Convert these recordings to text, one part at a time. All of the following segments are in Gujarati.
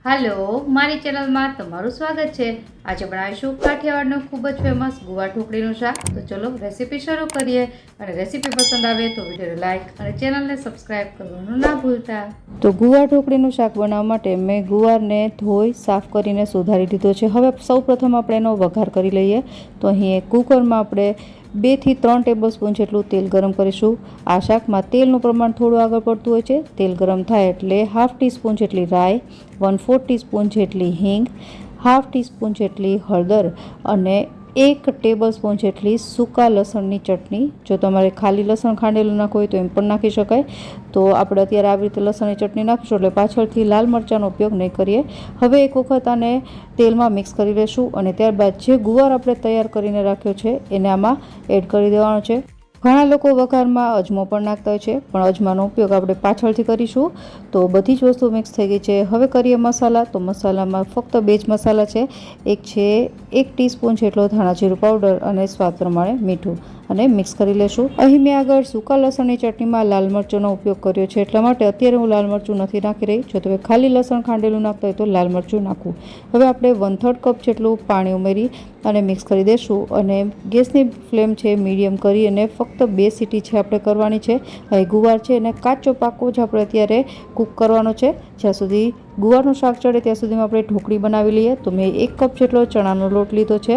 हेलो मारी चेनल में तमारू स्वागत है। आज बनावीशुं काठियावाड़नुं खूब ज फेमस गुवार ढोकलीनुं शाक। तो चलो रेसिपी शुरू करिए। रेसिपी पसंद आवे तो वीडियो लाइक और चेनल ने सब्सक्राइब करवानुं ना भूलता। तो गुवार ढोकलीनुं शाक बनाववा माटे मैं गुवारने धोई साफ करीने सुधारी दीधो छे। हवे सौप्रथम आपणे एनो वघार करी लईए। तो अहीं एक कुकरमां आपणे 2 થી 3 ટેબલસ્પૂન જેટલું તેલ ગરમ કરીશું। આ શાકમાં તેલનું પ્રમાણ થોડું આગળ પડતું હોય છે। તેલ ગરમ થાય એટલે 1/2 ટીસ્પૂન જેટલી રાઈ, 1/4 ટીસ્પૂન જેટલી હિંગ, 1/2 ટીસ્પૂન જેટલી હળદર અને 1 ટેબલસ્પૂન જેટલી સૂકા લસણની ચટણી। જો તમારે ખાલી લસણ ખાંડેલું નાખવું હોય તો એમ પણ નાખી શકાય। તો આપણે અત્યારે આવી રીતે લસણની ચટણી નાખીશું એટલે પાછળથી લાલ મરચાંનો ઉપયોગ નહીં કરીએ। હવે એક વખત આને તેલમાં મિક્સ કરી લેશું અને ત્યારબાદ જે ગુવાર આપણે તૈયાર કરીને રાખ્યો છે એને આમાં એડ કરી દેવાનો છે। ઘણા લોકો વઘારમાં અજમો પણ નાખતા હોય છે, પણ અજમાનો ઉપયોગ આપણે પાછળથી કરીશું। તો બધી જ વસ્તુ મિક્સ થઈ ગઈ છે। હવે કરીએ મસાલા। તો મસાલામાં ફક્ત 2 જ મસાલા છે। એક છે 1 ટીસ્પૂન જેટલો ધાણા જીરું પાવડર અને સ્વાદ પ્રમાણે મીઠું અને મિક્સ કરી લેશું। અહીં મેં આગળ સૂકા લસણની ચટણીમાં લાલ મરચુંનો ઉપયોગ કર્યો છે, એટલા માટે અત્યારે હું લાલ મરચું નથી નાખી રહી। જો તમે ખાલી લસણ ખાંડેલું નાખતા હોય તો લાલ મરચું નાખવું। હવે આપણે 1/3 કપ જેટલું પાણી ઉમેરી અને મિક્સ કરી દેશું અને ગેસની ફ્લેમ છે મીડિયમ કરી અને ફક્ત 2 સીટી છે આપણે કરવાની છે। હવે ગુવાર છે એને કાચો પાકો જ આપણે અત્યારે કૂક કરવાનો છે। જ્યાં સુધી ગુવારનું શાક ચડે ત્યાં સુધીમાં આપણે ઢોકળી બનાવી લઈએ। તો મેં 1 કપ જેટલો ચણાનો લોટ લીધો છે,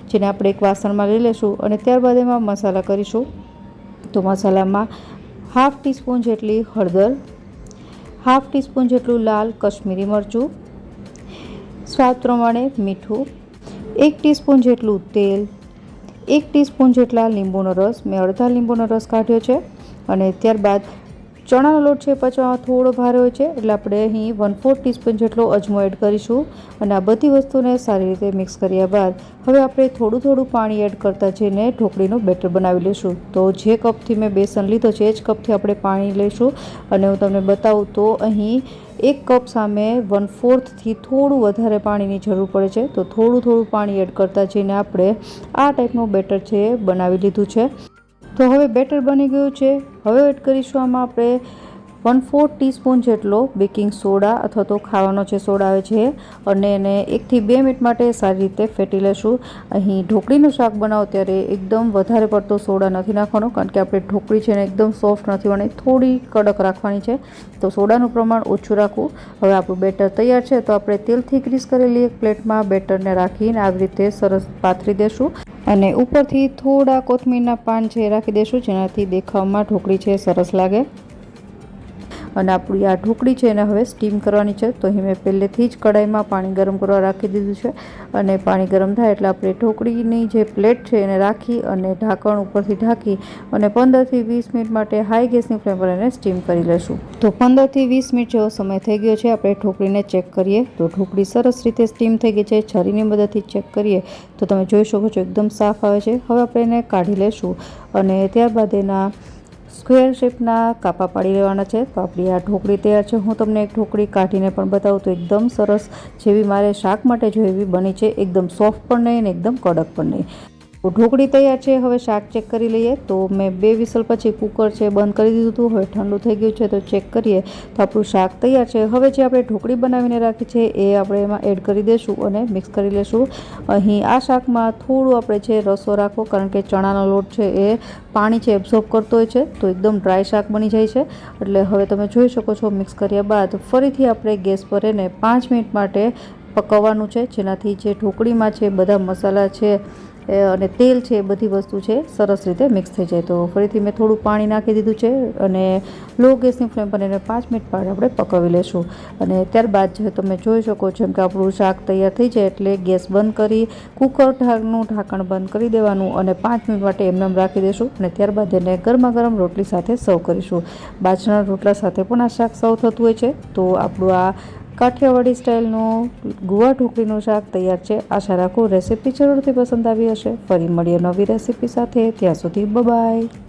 જેને આપણે એક વાસણમાં લઈ લેશું અને ત્યારબાદ એમાં મસાલા કરીશું। તો મસાલામાં 1/2 ટીસ્પૂન જેટલી હળદર, 1/2 ટીસ્પૂન જેટલું લાલ કશ્મીરી મરચું, સ્વાદ પ્રમાણે મીઠું, 1 ટીસ્પૂન જેટલું તેલ, 1 ટીસ્પૂન જેટલા લીંબુનો રસ, મેં અડધા લીંબુનો રસ કાઢ્યો છે અને ત્યારબાદ ચણાનો લોટ છે પચવામાં થોડો ભારે હોય છે એટલે આપણે અહીં 1/4 ટીસ્પૂન જેટલો અજમો એડ કરીશું અને આ બધી વસ્તુને સારી રીતે મિક્સ કર્યા બાદ હવે આપણે થોડું થોડું પાણી એડ કરતા જઈને ઢોકળીનું બેટર બનાવી લઈશું। તો જે કપથી મેં બેસન લીધો છે એ જ કપથી આપણે પાણી લઈશું અને હું તમને બતાવું તો અહીં 1 કપ સામે 1/4 થી થોડું વધારે પાણીની જરૂર પડે છે। તો થોડું થોડું પાણી એડ કરતા જઈને આપણે આ ટાઈપનું બેટર છે બનાવી લીધું છે। તો હવે બેટર બની ગયું છે। હવે એડ કરીશું આમાં આપણે 1/4 ટીસ્પૂન જેટલો બેકિંગ સોડા અથવા તો ખાવાનો જે સોડા આવે છે અને એને 1 થી 2 મિનિટ માટે સારી રીતે ફેટી લેશું। અહીં ઢોકળીનું શાક બનાવો ત્યારે એકદમ વધારે પડતો સોડા નથી નાખવાનો, કારણ કે આપણે ઢોકળી છે ને એકદમ સોફ્ટ નથી બની, થોડી કડક રાખવાની છે। તો સોડાનું પ્રમાણ ઓછું રાખવું। હવે આપણું બેટર તૈયાર છે। તો આપણે તેલથી ગ્રીસ કરેલી એક પ્લેટમાં બેટરને રાખીને આવી રીતે સરસ પાથરી દેશું અને ઉપરથી થોડા કોથમીરના પાન છે રાખી દેશું, જેનાથી દેખાવમાં ઢોકળી છે સરસ લાગે। અને આપણી આ ઢોકળી છે એને હવે સ્ટીમ કરવાની છે। તો અહીં મેં પહેલેથી જ કડાઈમાં પાણી ગરમ કરવા રાખી દીધું છે અને પાણી ગરમ થાય એટલે આપણે ઢોકળીની જે પ્લેટ છે એને રાખી અને ઢાંકણ ઉપરથી ઢાંકી અને 15 થી 20 મિનિટ માટે હાઈ ગેસની ફ્લેમ પર એને સ્ટીમ કરી લેશું। તો 15 થી 20 મિનિટ જેવો સમય થઈ ગયો છે। આપણે ઢોકળીને ચેક કરીએ તો ઢોકળી સરસ રીતે સ્ટીમ થઈ ગઈ છે। છરીની મદદથી ચેક કરીએ તો તમે જોઈ શકો છો એકદમ સાફ આવે છે। હવે આપણે એને કાઢી લેશું અને ત્યારબાદ એના સ્ક્વેર શેપના કાપા પાડી લેવાના છે। તો આપણી આ ઢોકળી તૈયાર છે। હું તમને એક ઢોકળી કાઢીને પણ બતાવું તો એકદમ સરસ જેવી મારે શાક માટે જો એવી બની છે, એકદમ સોફ્ટ પણ નહીં અને એકદમ કડક પણ નહીં। તો ઢોકળી તૈયાર છે। હવે શાક ચેક કરી લઈએ। તો મેં 2 વિસલ પછી કુકર છે બંધ કરી દીધું હતું। હવે ઠંડુ થઈ ગયું છે તો ચેક કરીએ તો આપણું શાક તૈયાર છે। હવે જે આપણે ઢોકળી બનાવીને રાખી છે એ આપણે એમાં એડ કરી દઈશું અને મિક્સ કરી લેશું। અહીં આ શાકમાં થોડું આપણે છે રસો રાખવો, કારણ કે ચણાનો લોટ છે એ પાણી છે એબ્ઝોર્બ કરતો હોય છે, તો એકદમ ડ્રાય શાક બની જાય છે। એટલે હવે તમે જોઈ શકો છો મિક્સ કર્યા બાદ ફરીથી આપણે ગેસ પર એને 5 મિનિટ માટે પકવવાનું છે, જેનાથી જે ઢોકળીમાં છે બધા મસાલા છે અને તેલ છે એ બધી વસ્તુ છે સરસ રીતે મિક્સ થઈ જાય। તો ફરીથી મેં થોડું પાણી નાખી દીધું છે અને લો ગેસની ફ્લેમ પર એને 5 મિનિટ માટે આપણે પકાવી લેશું અને ત્યારબાદ જે તમે જોઈ શકો છો કે આપણું શાક તૈયાર થઈ જાય એટલે ગેસ બંધ કરી કુકરનું ઢાંકણ બંધ કરી દેવાનું અને 5 મિનિટ માટે એમને રાખી દેશું અને ત્યારબાદ એને ગરમા ગરમ રોટલી સાથે સર્વ કરીશું। બાજરાના રોટલા સાથે પણ આ શાક સર્વ થતું હોય છે। તો આપણું આ કાઠિયાવાડી સ્ટાઇલનું ગુવાર ઢોકળીનું શાક તૈયાર છે। આશા રાખું રેસીપી જરૂરથી પસંદ આવી હશે। ફરી મળીએ નવી રેસીપી સાથે, ત્યાં સુધી બાય બાય।